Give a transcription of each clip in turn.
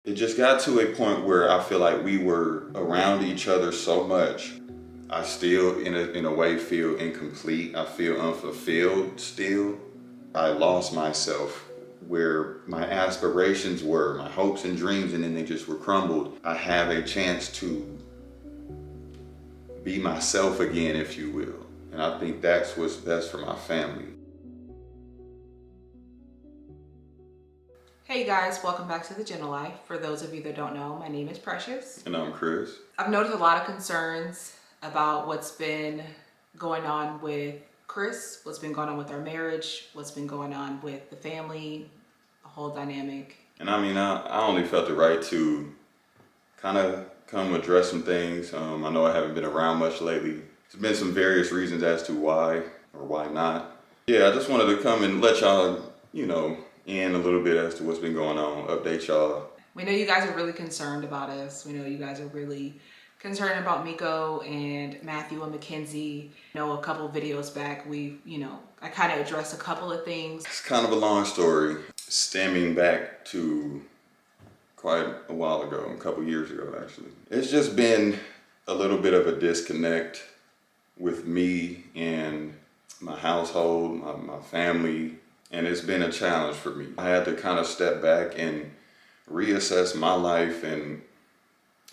It just got to a point where I feel like we were around each other so much. I still, in a way, feel incomplete. I feel unfulfilled still. I lost myself where my aspirations were, my hopes and dreams, and then they just were crumbled. I have a chance to be myself again, if you will. And I think that's what's best for my family. Hey guys, welcome back to The Gentle Life. For those of you that don't know, my name is Precious. And I'm Chris. I've noticed a lot of concerns about what's been going on with Chris, what's been going on with our marriage, what's been going on with the family, the whole dynamic. And I mean, I only felt the right to kind of come address some things. I know I haven't been around much lately. There's been some various reasons as to why or why not. Yeah, I just wanted to come and let y'all, in a little bit as to what's been going on, update y'all. We know you guys are really concerned about us. We know you guys are really concerned about Miko and Matthew and Mackenzie. A couple of videos back, I kind of addressed a couple of things. It's kind of a long story, stemming back to quite a while ago, a couple years ago, actually. It's just been a little bit of a disconnect with me and my household, my family, and it's been a challenge for me. I had to kind of step back and reassess my life and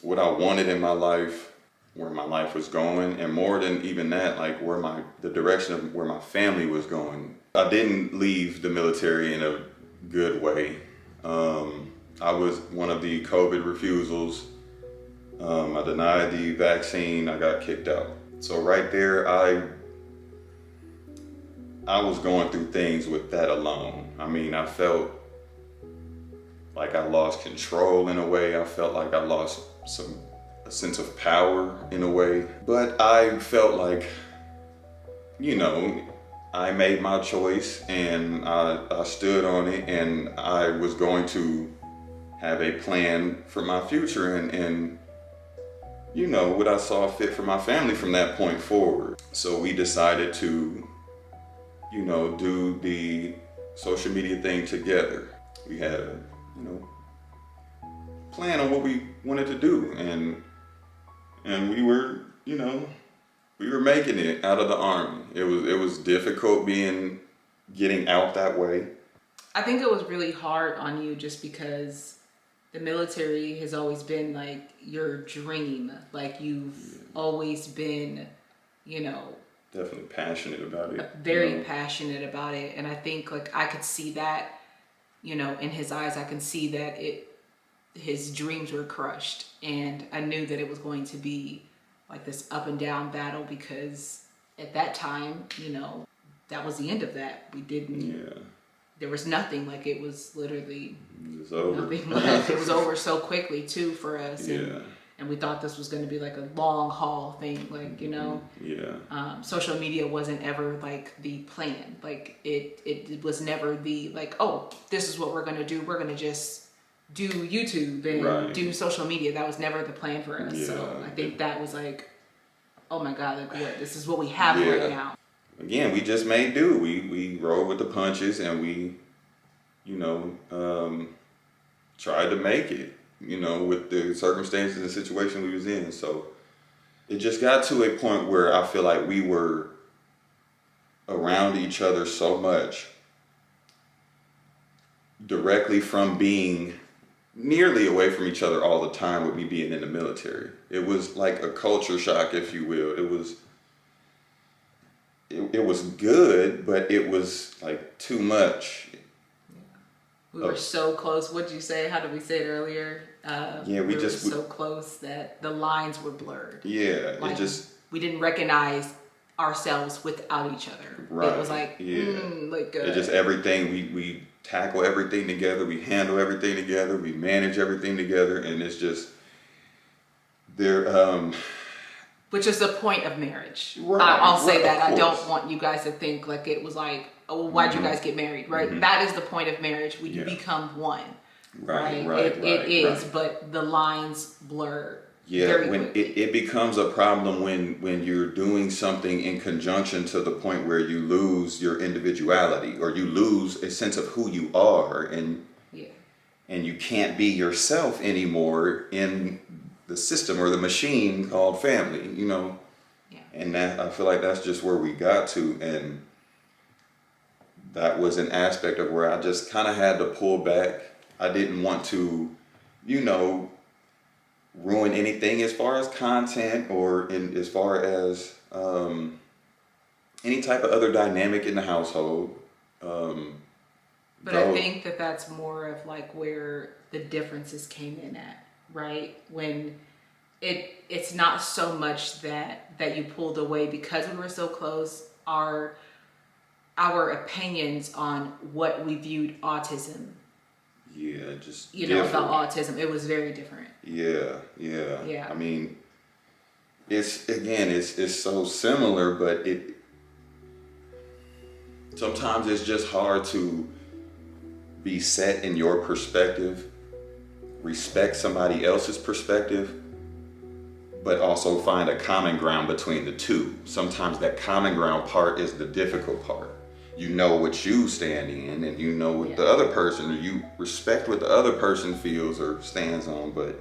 what I wanted in my life, where my life was going, and more than even that, like the direction of where my family was going. I didn't leave the military in a good way. I was one of the COVID refusals. I denied the vaccine. I got kicked out. So right there, I was going through things with that alone. I mean, I felt like I lost control in a way. I felt like I lost a sense of power in a way. But I felt like, I made my choice and I stood on it, and I was going to have a plan for my future and what I saw fit for my family from that point forward. So we decided to do the social media thing together. We had a, plan on what we wanted to do, and we were, we were making it out of the Army. It was difficult getting out that way. I think it was really hard on you just because the military has always been like your dream. Like you've always been, definitely passionate about it. Very passionate about it. And I think like I could see that, in his eyes. I can see that his dreams were crushed. And I knew that it was going to be like this up and down battle, because at that time, that was the end of that. We didn't, there was nothing. Like it was literally nothing left. It was over so quickly too for us. And we thought this was going to be like a long haul thing, like, social media wasn't ever like the plan. Like it was never the like, oh, this is what we're going to do. We're going to just do YouTube and do social media. That was never the plan for us. So I think that was like, oh my God, like what? This is what we have right now. Again, we just made do. We rolled with the punches, and we, tried to make it. With the circumstances and the situation we was in. So it just got to a point where I feel like we were around each other so much, directly from being nearly away from each other all the time with me being in the military. It was like a culture shock, if you will. It was good, but it was like too much. We were so close. What did you say? How did we say it earlier? We were so close that the lines were blurred. Yeah, like, we didn't recognize ourselves without each other. Right. It was like, it's just everything. We tackle everything together. We handle everything together. We manage everything together, and it's just there. Which is the point of marriage. Right, I'll say that. I don't want you guys to think like it was like, oh, well, why'd you guys get married, right? Mm-hmm. That is the point of marriage, when you become one, right? It is, but the lines blur. Yeah, when it becomes a problem when you're doing something in conjunction to the point where you lose your individuality, or you lose a sense of who you are, and and you can't be yourself anymore in the system or the machine called family, you know. Yeah. And that, I feel like that's just where we got to, and that was an aspect of where I just kind of had to pull back. I didn't want to, you know, ruin anything as far as content or in as far as any type of other dynamic in the household. But I think that that's more of like where the differences came in at, right? When it's not so much that you pulled away because we were so close. Our opinions on what we viewed autism, Yeah, just you know, about autism, it was very different. Yeah. I mean, it's so similar, but it sometimes it's just hard to be set in your perspective, respect somebody else's perspective, but also find a common ground between the two. Sometimes that common ground part is the difficult part. You know what you stand in, and you know what the other person, or you respect what the other person feels or stands on, but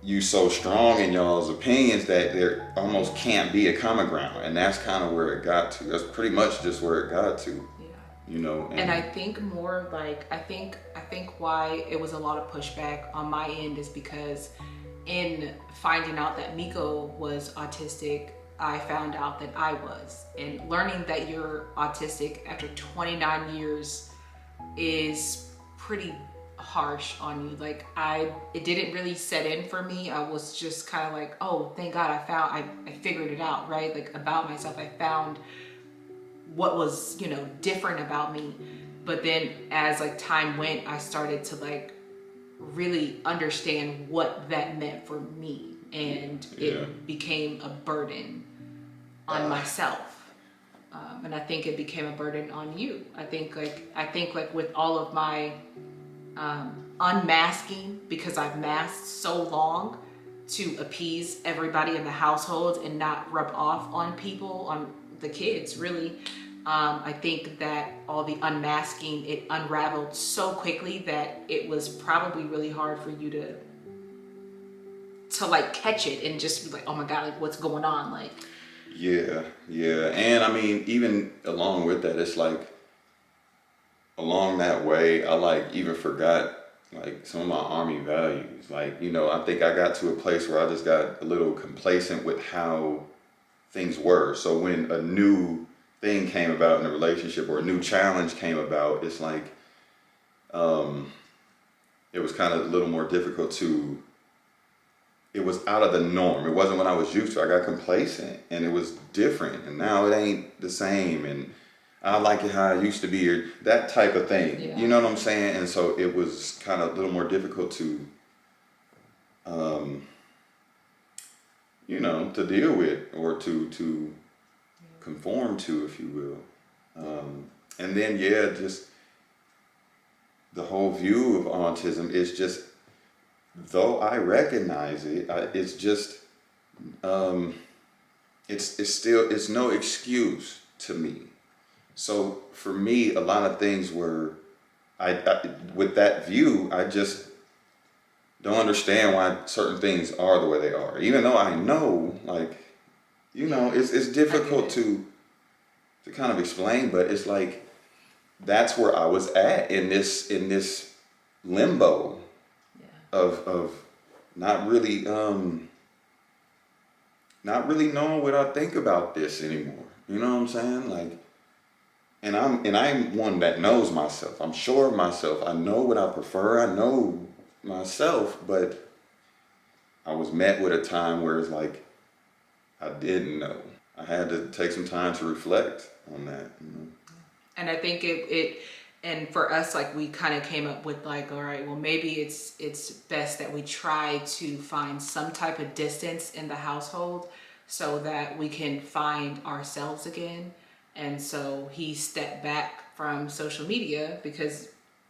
you so strong in y'all's opinions that there almost can't be a common ground. And that's kind of where it got to. That's pretty much just where it got to. Yeah. You know, and I think more like I think why it was a lot of pushback on my end is because in finding out that Miko was autistic, I found out that I was. And learning that you're autistic after 29 years is pretty harsh on you. Like it didn't really set in for me. I was just kind of like, oh, thank God I figured it out, right? Like about myself, I found what was, you know, different about me. But then as like time went, I started to like really understand what that meant for me, and it became a burden on myself, and I think it became a burden on you. I think like with all of my unmasking, because I've masked so long to appease everybody in the household and not rub off on people, on the kids really. I think that all the unmasking, it unraveled so quickly that it was probably really hard for you to like catch it and just be like, oh my God, like what's going on? Like, yeah. And I mean, even along with that, it's like along that way, I like even forgot like some of my Army values. Like, you know, I think I got to a place where I just got a little complacent with how things were. So when a new thing came about in a relationship or a new challenge came about, it's like it was kind of a little more difficult to, it was out of the norm. It wasn't what I was used to. I got complacent and it was different, and now it ain't the same, and I like it how it used to be, or that type of thing. Yeah. You know what I'm saying? And so it was kind of a little more difficult to you know, to deal with or to conform to, if you will. And then, just the whole view of autism is just, though I recognize it, it's just, it's no excuse to me. So for me, a lot of things were, I with that view, I just don't understand why certain things are the way they are. Even though I know, like, you know, it's difficult to kind of explain, but it's like that's where I was at in this limbo of not really knowing what I think about this anymore. You know what I'm saying? Like, and I'm one that knows myself. I'm sure of myself. I know what I prefer. I know myself, but I was met with a time where it's like I didn't know. I had to take some time to reflect on that. You know? And I think it and for us, like we kind of came up with like, all right, well maybe it's best that we try to find some type of distance in the household so that we can find ourselves again. And so he stepped back from social media because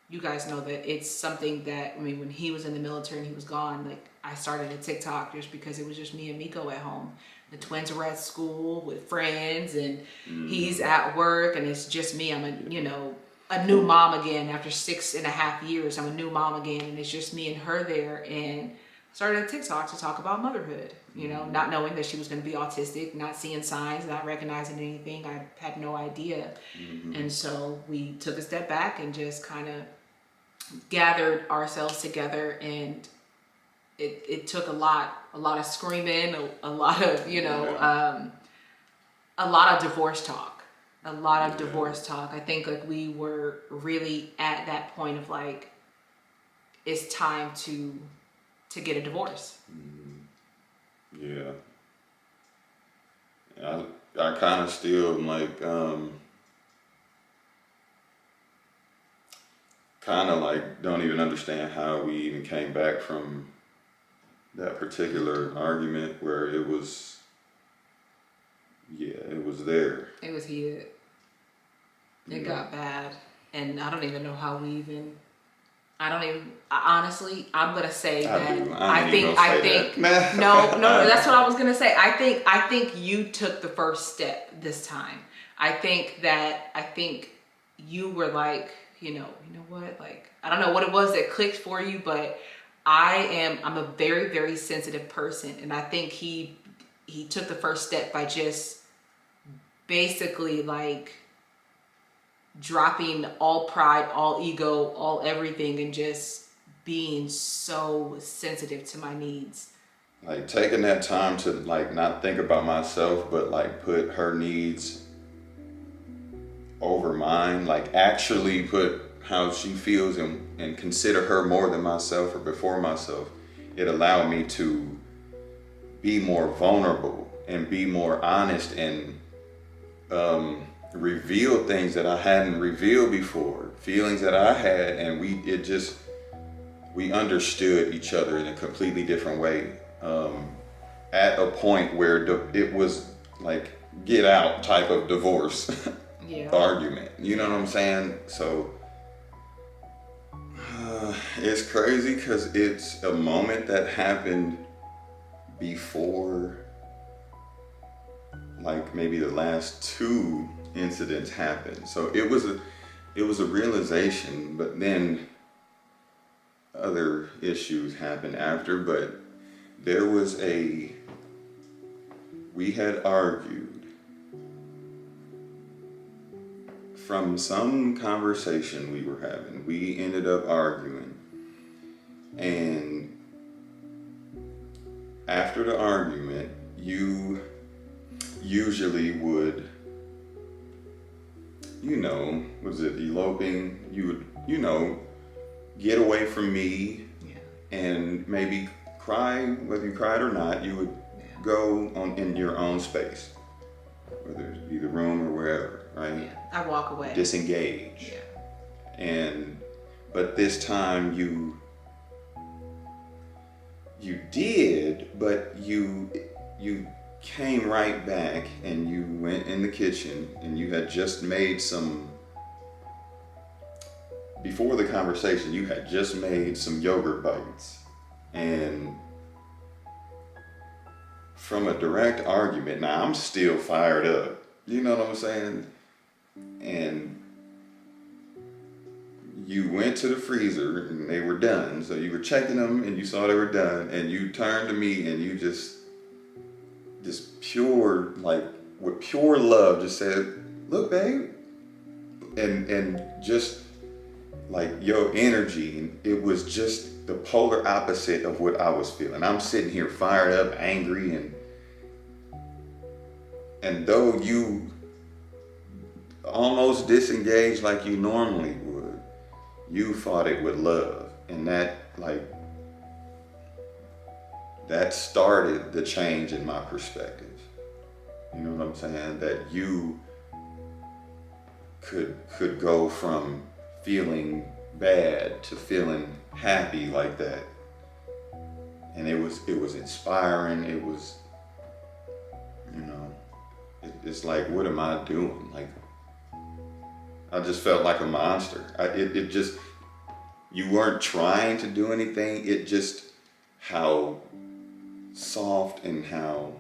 you guys know that it's something that, I mean, when he was in the military and he was gone, like I started a TikTok just because it was just me and Miko at home. The twins were at school with friends and he's at work and it's just me. I'm a, you know, a new mom again after 6.5 years. I'm a new mom again, and it's just me and her there. And started a TikTok to talk about motherhood. You know, not knowing that she was going to be autistic, not seeing signs, not recognizing anything. I had no idea. And so we took a step back and just kind of gathered ourselves together, and it took a lot of screaming, a lot of, you know, a lot of divorce talk. I think like we were really at that point of like, it's time to get a divorce. Yeah. I kind of still like, kind of like don't even understand how we even came back from that particular argument where it was, it was there. It was heated. It got bad, and I don't even know how we even. Honestly, I'm gonna say that I think no, that's what I was gonna say. I think you took the first step this time. I think you were like, you know what, like, I don't know what it was that clicked for you, but I'm a very, very sensitive person, and I think he took the first step by just basically like dropping all pride, all ego, all everything, and just being so sensitive to my needs. Like taking that time to like not think about myself, but like put her needs over mine, like actually put how she feels and consider her more than myself or before myself. It allowed me to be more vulnerable and be more honest and reveal things that I hadn't revealed before, feelings that I had, and we understood each other in a completely different way. At a point where it was like get out type of divorce argument. You know what I'm saying? So it's crazy because it's a moment that happened before like maybe the last two incidents happened. So it was a realization, but then other issues happened after. But there was we had argued from some conversation we were having. We ended up arguing, and after the argument, you usually would, was it eloping? You would, get away from me and maybe cry, whether you cried or not, you would go in your own space, whether it be the room or wherever, right? Yeah. I walk away. Disengage. Yeah. But this time you did, but you came right back and you went in the kitchen and you had just made before the conversation, you had just made some yogurt bites. And from a direct argument, now I'm still fired up. You know what I'm saying? And you went to the freezer and they were done. So you were checking them and you saw they were done. And you turned to me and you just pure, like with pure love, just said, "Look, babe." And just like your energy, it was just the polar opposite of what I was feeling. I'm sitting here fired up, angry, and though you almost disengaged like you normally would, you fought it with love. And that started the change in my perspective. You know what I'm saying? That you could go from feeling bad to feeling happy like that. And it was inspiring. It was, it's like, what am I doing? Like, I just felt like a monster. You weren't trying to do anything. It just, how soft and how,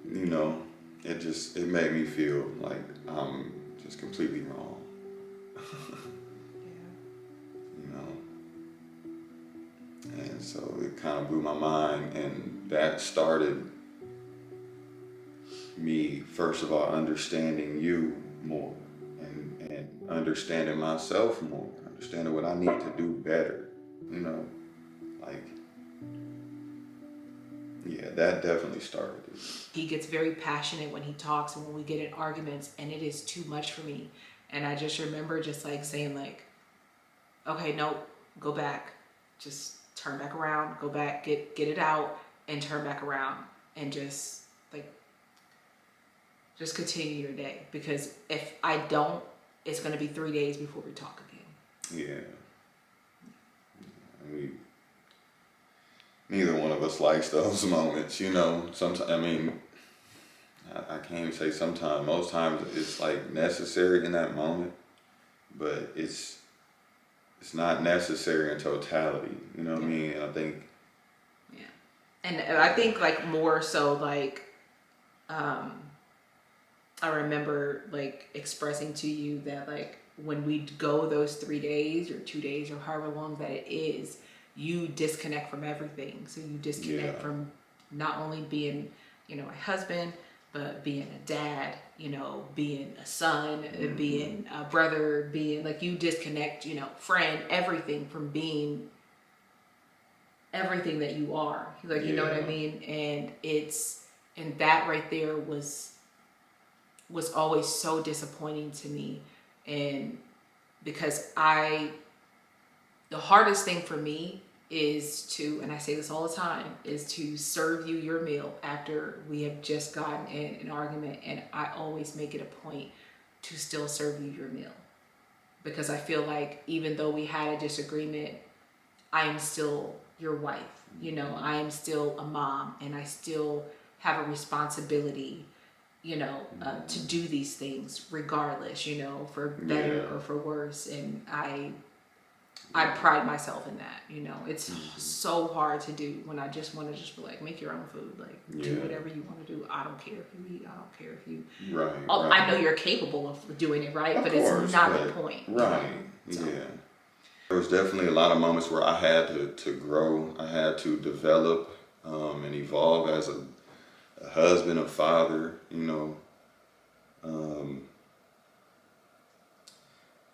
it made me feel like I'm just completely wrong. You know, and so it kind of blew my mind, and that started me, first of all, understanding you more, and understanding myself more, understanding what I need to do better. You know, like, yeah, that definitely started it. He gets very passionate when he talks and when we get in arguments, and it is too much for me. And I just remember just like saying like, okay, no, go back, just turn back around, go back, get it out, and turn back around, and just like just continue your day, because if I don't, it's going to be 3 days before we talk again. Yeah. I mean, neither one of us likes those moments, you know. Sometimes, I mean, I can't even say sometimes. Most times it's like necessary in that moment, but it's not necessary in totality. You know what I mean? And I think. Yeah, and I think like more so like, I remember like expressing to you that like when we go those 3 days or 2 days or however long that it is, you disconnect from everything. So you disconnect from not only being, you know, a husband, but being a dad, you know, being a son, being a brother, being like, you disconnect, you know, friend, everything from being everything that you are. Like, you know what I mean? And that right there was always so disappointing to me. And because the hardest thing for me is to, and I say this all the time, is to serve you your meal after we have just gotten in an argument. And I always make it a point to still serve you your meal, because I feel like even though we had a disagreement, I am still your wife. You know, I am still a mom, and I still have a responsibility, you know, to do these things regardless, you know, for better or for worse. And I pride myself in that, you know. It's so hard to do when I just want to just be like, make your own food, like do whatever you want to do. I don't care if you eat, I don't care if you Right. I know you're capable of doing it, right? But course, it's not the point. Right. You know? So. Yeah. There was definitely a lot of moments where I had to grow. I had to develop and evolve as a husband, a father, you know.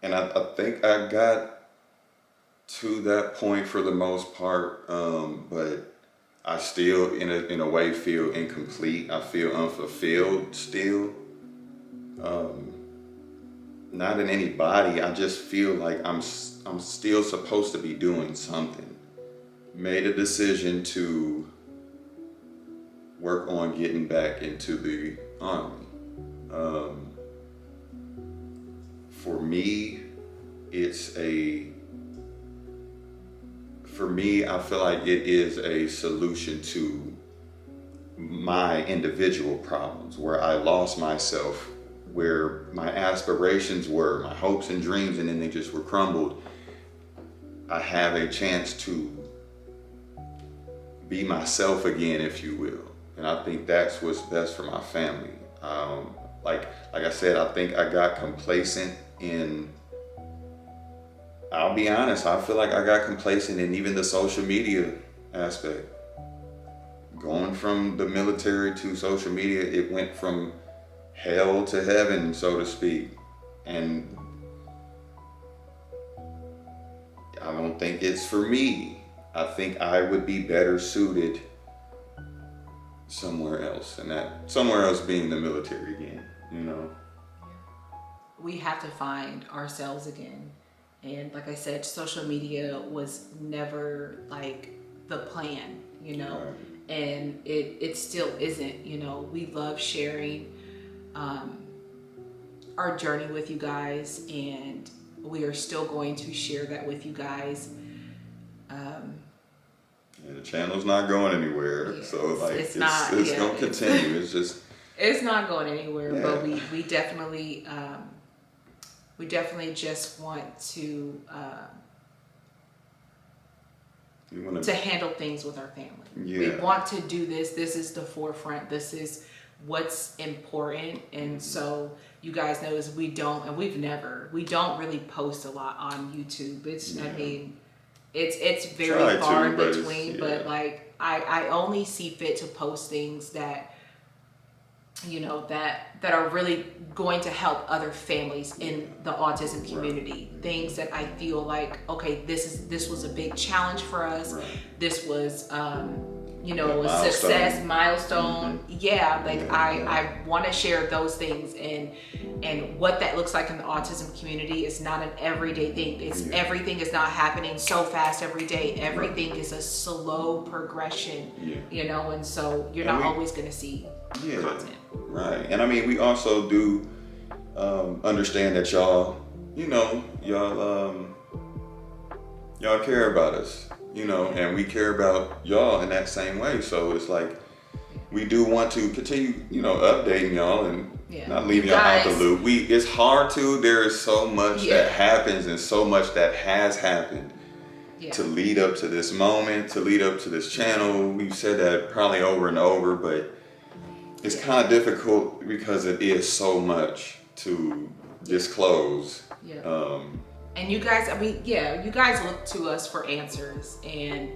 And I think I got to that point for the most part, but I still, in a way, feel incomplete. I feel unfulfilled still. Not in any body. I just feel like I'm still supposed to be doing something. Made a decision to work on getting back into the Army. For me, I feel like it is a solution to my individual problems, where I lost myself, where my aspirations were, my hopes and dreams, and then they just were crumbled. I have a chance to be myself again, if you will. And I think that's what's best for my family. Like I said, I think I got complacent in, I'll be honest, I feel like I got complacent in even the social media aspect. Going from the military to social media, it went from hell to heaven, so to speak. And I don't think it's for me. I think I would be better suited somewhere else, and that somewhere else being the military again, you know. We have to find ourselves again. And like I said, social media was never like the plan, you know. Right. And it still isn't, you know. We love sharing our journey with you guys, and we are still going to share that with you guys. And the channel's not going anywhere, so like it's gonna continue. It's just it's not going anywhere, but we definitely just want to handle things with our family. Yeah. We want to do this. This is the forefront. This is what's important. And so you guys know is we don't really post a lot on YouTube. It's I mean, it's very far in between, but like I only see fit to post things that that are really going to help other families in the autism community. Things that I feel like, okay, this was a big challenge for us. This was a success milestone. I want to share those things, and what that looks like in the autism community is not an everyday thing. Everything is not happening so fast every day. Everything is a slow progression, and so you're not always going to see content. Right. And I mean, we also do understand that y'all care about us, and we care about y'all in that same way. So it's like, we do want to continue, updating y'all and not leaving y'all out the loop. It's hard to, there is so much that happens and so much that has happened to lead up to this moment, to lead up to this channel. We've said that probably over and over, but it's kind of difficult because it is so much to disclose. And you guys, you guys look to us for answers. And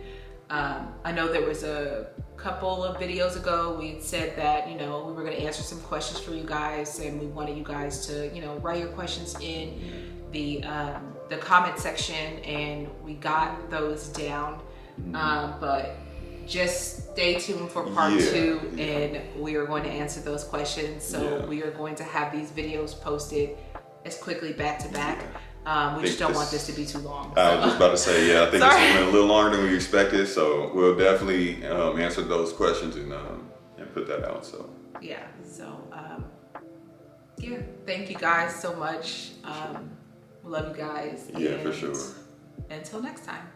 I know there was a couple of videos ago we had said that, we were going to answer some questions for you guys, and we wanted you guys to, write your questions in the comment section, and we got those down. But just stay tuned for part 2, and we are going to answer those questions. So we are going to have these videos posted as quickly back to back. We just don't want this to be too long. I was just about to say, I think this went a little longer than we expected. So we'll definitely answer those questions and put that out. So thank you guys so much. We love you guys. For sure. Until next time.